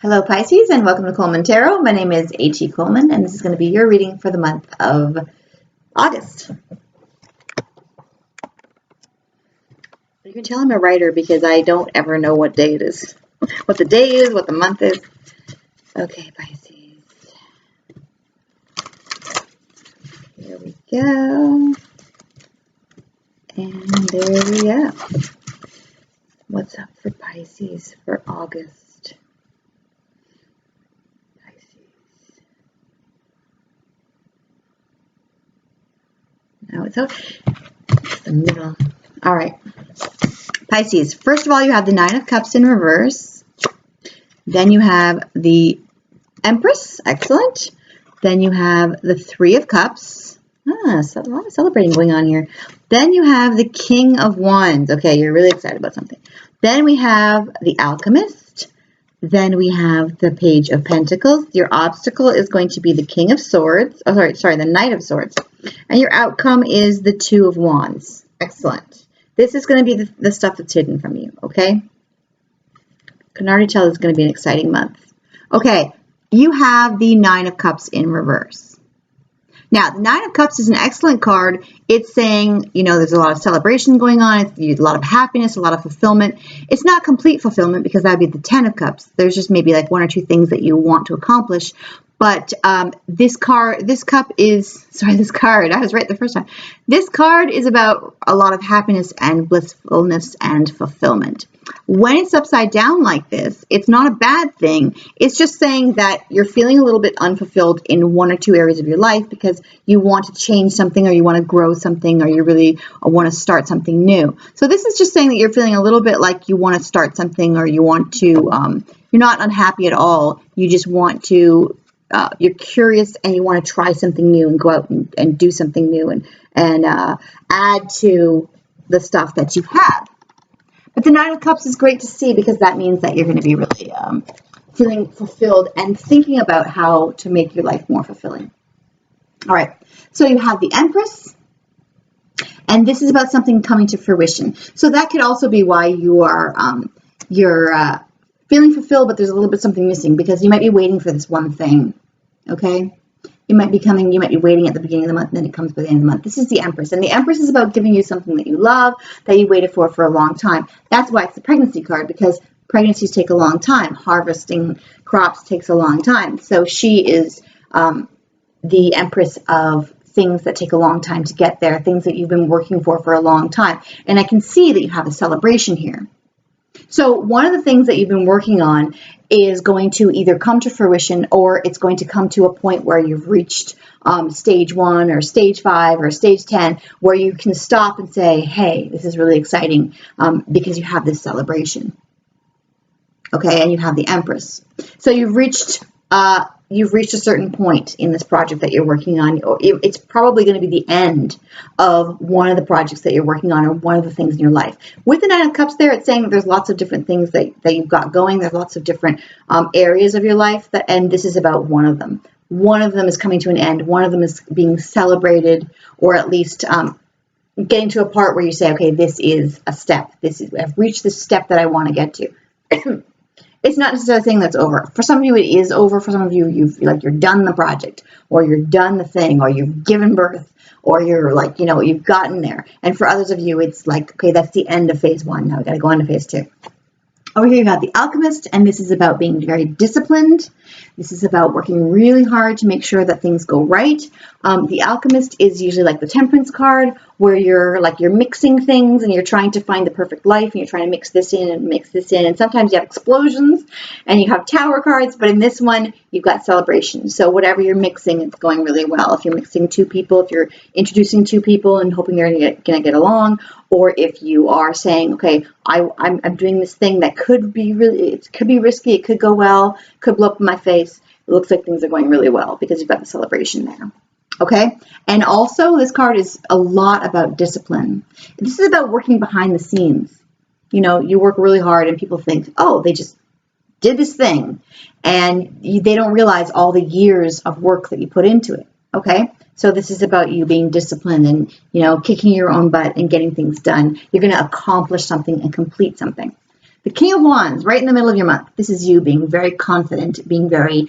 Hello Pisces and welcome to Coleman Tarot. My name is H.E. Coleman and this is going to be your reading for the month of August. You can tell I'm a writer because I don't ever know what day it is. What the day is, what the month is. Okay, Pisces. Here we go. And there we go. What's up for Pisces for August? Now it's the middle. All right. Pisces, first of all, you have the Nine of Cups in reverse. Then you have the Empress. Excellent. Then you have the Three of Cups. So a lot of celebrating going on here. Then you have the King of Wands. Okay, you're really excited about something. Then we have the Alchemist. Then we have the Page of Pentacles. Your obstacle is going to be the King of Swords. Oh, sorry, the Knight of Swords. And your outcome is the Two of Wands. Excellent. This is going to be the stuff that's hidden from you, okay? Can already tell it's going to be an exciting month. Okay, you have the Nine of Cups in reverse. Now, the Nine of Cups is an excellent card. It's saying, you know, there's a lot of celebration going on. It's a lot of happiness, a lot of fulfillment. It's not complete fulfillment because that would be the Ten of Cups. There's just maybe like one or two things that you want to accomplish. But this card, I was right the first time. This card is about a lot of happiness and blissfulness and fulfillment. When it's upside down like this, it's not a bad thing. It's just saying that you're feeling a little bit unfulfilled in one or two areas of your life because you want to change something or you want to grow something or you really want to start something new. So this is just saying that you're feeling a little bit like you want to start something or you want to, you're not unhappy at all. You just want to, you're curious and you want to try something new and go out and do something new and add to the stuff that you have. But the Nine of Cups is great to see because that means that you're going to be really feeling fulfilled and thinking about how to make your life more fulfilling. All right, so you have the Empress, and this is about something coming to fruition. So that could also be why you are feeling fulfilled, but there's a little bit something missing because you might be waiting for this one thing. Okay. You might be waiting at the beginning of the month, and then it comes by the end of the month. This is the Empress, and the Empress is about giving you something that you love, that you waited for a long time. That's why it's the pregnancy card, because pregnancies take a long time. Harvesting crops takes a long time. So she is the Empress of things that take a long time to get there, things that you've been working for a long time. And I can see that you have a celebration here. So one of the things that you've been working on is going to either come to fruition or it's going to come to a point where you've reached stage 1 or stage 5 or stage 10 where you can stop and say, hey, this is really exciting because you have this celebration. Okay, and you have the Empress. So you've reached a certain point in this project that you're working on. It's probably going to be the end of one of the projects that you're working on or one of the things in your life. With the Nine of Cups there, it's saying that there's lots of different things that you've got going. There's lots of different areas of your life, and this is about one of them. One of them is coming to an end. One of them is being celebrated, or at least getting to a part where you say, okay, this is a step. I've reached this step that I want to get to. It's not necessarily a thing that's over. For some of you, it is over. For some of you, you're done the project, or you're done the thing, or you've given birth, or you're like, you've gotten there. And for others of you, it's like, okay, that's the end of phase 1. Now we got to go on to phase 2. Over here, you got the Alchemist, and this is about being very disciplined. This is about working really hard to make sure that things go right. The Alchemist is usually like the Temperance card, where you're mixing things and you're trying to find the perfect life, and you're trying to mix this in and mix this in. And sometimes you have explosions and you have Tower cards, but in this one, you've got celebration. So whatever you're mixing, it's going really well. If you're mixing two people, if you're introducing two people and hoping they're going to get along, or if you are saying, okay, I'm doing this thing that could be risky, it could go well, could blow up in my face. It looks like things are going really well because you've got the celebration there. Okay, and also this card is a lot about discipline. This is about working behind the scenes. You work really hard and people think, oh, they just did this thing, and they don't realize all the years of work that you put into it. Okay, so this is about you being disciplined and, kicking your own butt and getting things done. You're going to accomplish something and complete something. The King of Wands, right in the middle of your month. This is you being very confident, being very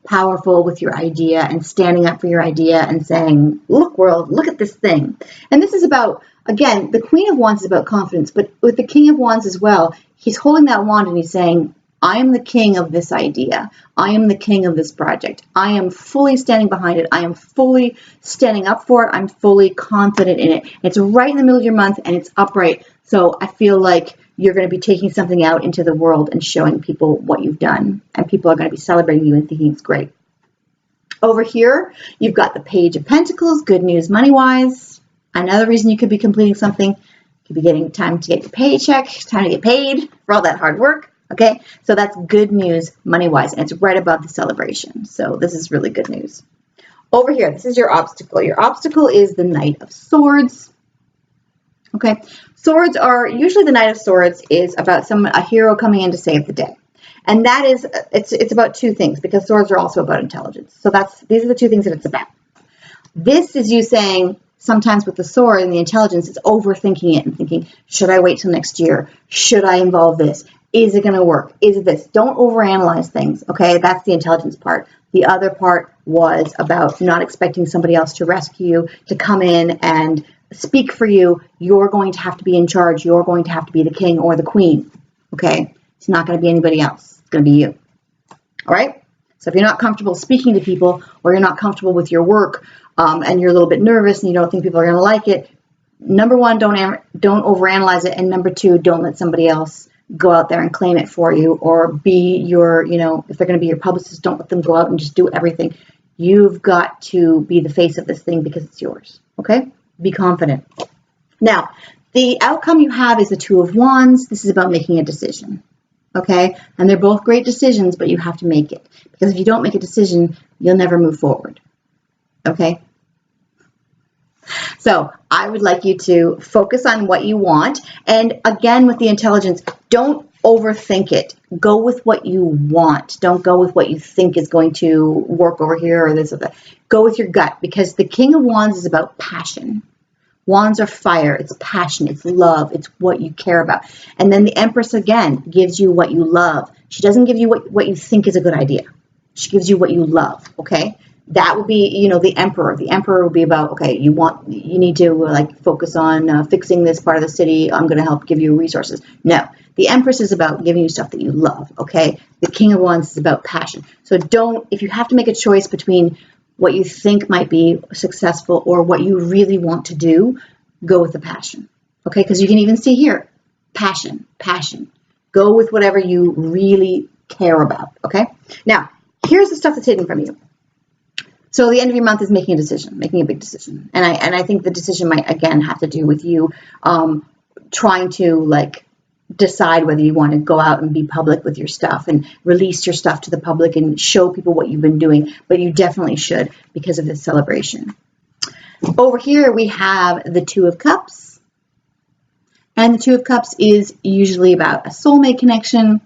powerful with your idea and standing up for your idea and saying, look, world, look at this thing. And this is about, again, the Queen of Wands is about confidence, but with the King of Wands as well, he's holding that wand and he's saying, I am the king of this idea. I am the king of this project. I am fully standing behind it. I am fully standing up for it. I'm fully confident in it. It's right in the middle of your month and it's upright. So I feel like you're going to be taking something out into the world and showing people what you've done. And people are going to be celebrating you and thinking it's great. Over here, you've got the Page of Pentacles, good news money-wise. Another reason you could be completing something. You could be getting time to get your paycheck, time to get paid for all that hard work. Okay, so that's good news money-wise, and it's right above the celebration. So this is really good news. Over here, this is your obstacle. Your obstacle is the Knight of Swords. Okay, swords are usually the Knight of Swords is about a hero coming in to save the day, and that is it's about two things because swords are also about intelligence. So these are the two things that it's about. This is you saying sometimes with the sword and the intelligence, it's overthinking it and thinking, should I wait till next year? Should I involve this? Is it going to work? Is it this? Don't overanalyze things, okay? That's the intelligence part. The other part was about not expecting somebody else to rescue you, to come in and speak for you. You're going to have to be in charge. You're going to have to be the king or the queen, okay? It's not going to be anybody else. It's going to be you, all right? So if you're not comfortable speaking to people or you're not comfortable with your work and you're a little bit nervous and you don't think people are going to like it, number one, don't overanalyze it. And number two, don't let somebody else go out there and claim it for you or be your, if they're going to be your publicist, don't let them go out and just do everything. You've got to be the face of this thing because it's yours. Okay? Be confident. Now, the outcome you have is the Two of Wands. This is about making a decision. Okay? And they're both great decisions, but you have to make it. Because if you don't make a decision, you'll never move forward. Okay? So I would like you to focus on what you want. And again, with the intelligence, don't overthink it. Go with what you want. Don't go with what you think is going to work over here or this or that. Go with your gut because the King of Wands is about passion. Wands are fire. It's passion. It's love. It's what you care about. And then the Empress, again, gives you what you love. She doesn't give you what you think is a good idea. She gives you what you love, okay? That would be, the Emperor. The Emperor would be about, okay, you need to focus on fixing this part of the city. I'm going to help give you resources. No, the Empress is about giving you stuff that you love, okay? The King of Wands is about passion. So if you have to make a choice between what you think might be successful or what you really want to do, go with the passion, okay? Because you can even see here, passion. Go with whatever you really care about, okay? Now, here's the stuff that's hidden from you. So the end of your month is making a big decision. And I think the decision might, again, have to do with you trying to, decide whether you want to go out and be public with your stuff and release your stuff to the public and show people what you've been doing. But you definitely should because of this celebration. Over here, we have the Two of Cups. And the Two of Cups is usually about a soulmate connection.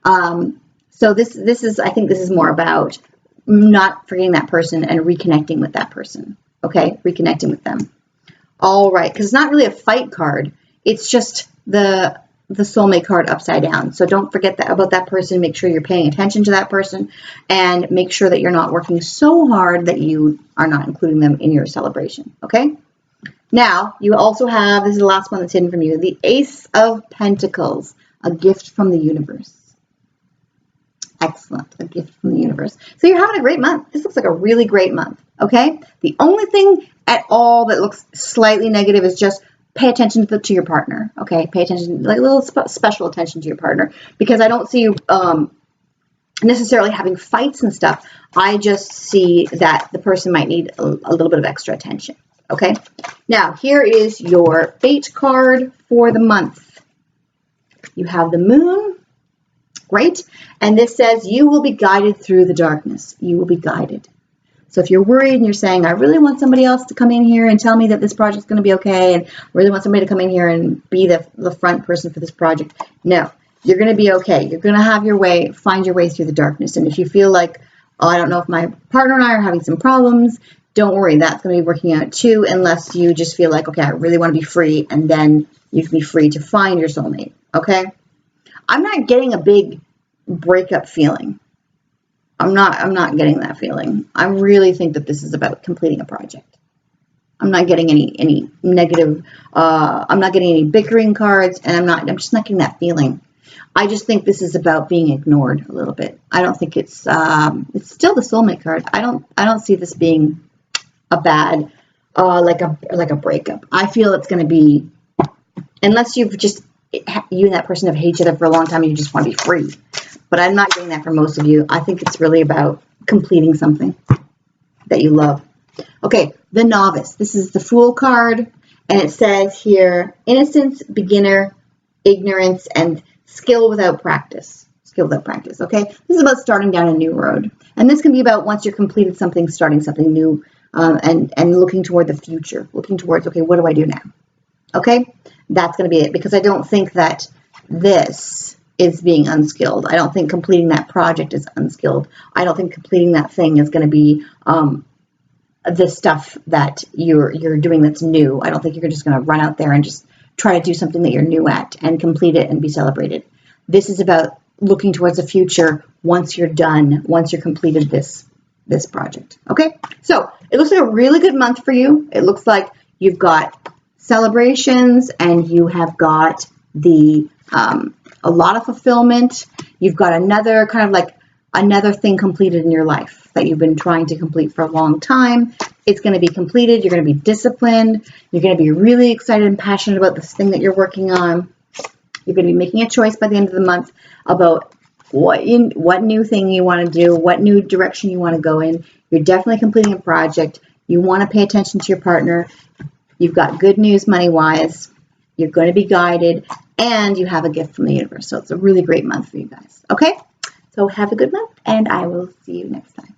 So I think this is more about not forgetting that person and reconnecting with that person. Okay, reconnecting with them. All right, because it's not really a fight card. It's just the soulmate card upside down. So don't forget about that person. Make sure you're paying attention to that person and make sure that you're not working so hard that you are not including them in your celebration. Okay. Now, you also have, this is the last one that's hidden from you, the Ace of Pentacles, a gift from the universe. Excellent, a gift from the universe. So you're having a great month. This looks like a really great month, okay? The only thing at all that looks slightly negative is just pay attention to your partner, okay? Pay attention, a little special attention to your partner, because I don't see you necessarily having fights and stuff. I just see that the person might need a little bit of extra attention, okay? Now, here is your fate card for the month. You have the Moon, great, and this says you will be guided through the darkness. You will be guided. So if you're worried and you're saying, I really want somebody else to come in here and tell me that this project's going to be okay, and I really want somebody to come in here and be the front person for this project. No, you're going to be okay. You're going to have your way, find your way through the darkness. And if you feel like, oh, I don't know if my partner and I are having some problems, don't worry. That's going to be working out too, unless you just feel like, okay, I really want to be free, and then you can be free to find your soulmate, okay? I'm not getting a big breakup feeling. I'm not getting that feeling. I really think that this is about completing a project. I'm not getting any negative, I'm not getting any bickering cards, and I'm just not getting that feeling. I just think this is about being ignored a little bit. I don't think it's still the soulmate card. I don't see this being a bad, like a breakup. I feel it's going to be, unless you and that person have hated each other for a long time and you just want to be free. But I'm not getting that for most of you. I think it's really about completing something that you love. Okay, the Novice. This is the Fool card, and it says here, innocence, beginner, ignorance, and skill without practice. Skill without practice, okay? This is about starting down a new road. And this can be about once you've completed something, starting something new, and looking toward the future. Looking towards, okay, what do I do now? Okay? That's going to be it, because I don't think that this is being unskilled. I don't think completing that project is unskilled. I don't think completing that thing is going to be the stuff that you're doing that's new. I don't think you're just going to run out there and just try to do something that you're new at and complete it and be celebrated. This is about looking towards the future once you're done, once you're completed this project. Okay, so it looks like a really good month for you. It looks like you've got celebrations and you have got a lot of fulfillment. You've got another kind of like another thing completed in your life that you've been trying to complete for a long time. It's going to be completed. You're going to be disciplined. You're going to be really excited and passionate about this thing that you're working on. You're going to be making a choice by the end of the month about what new thing you want to do, what new direction you want to go in. You're definitely completing a project. You want to pay attention to your partner. You've got good news money-wise. You're going to be guided, and you have a gift from the universe. So it's a really great month for you guys. Okay? So have a good month, and I will see you next time.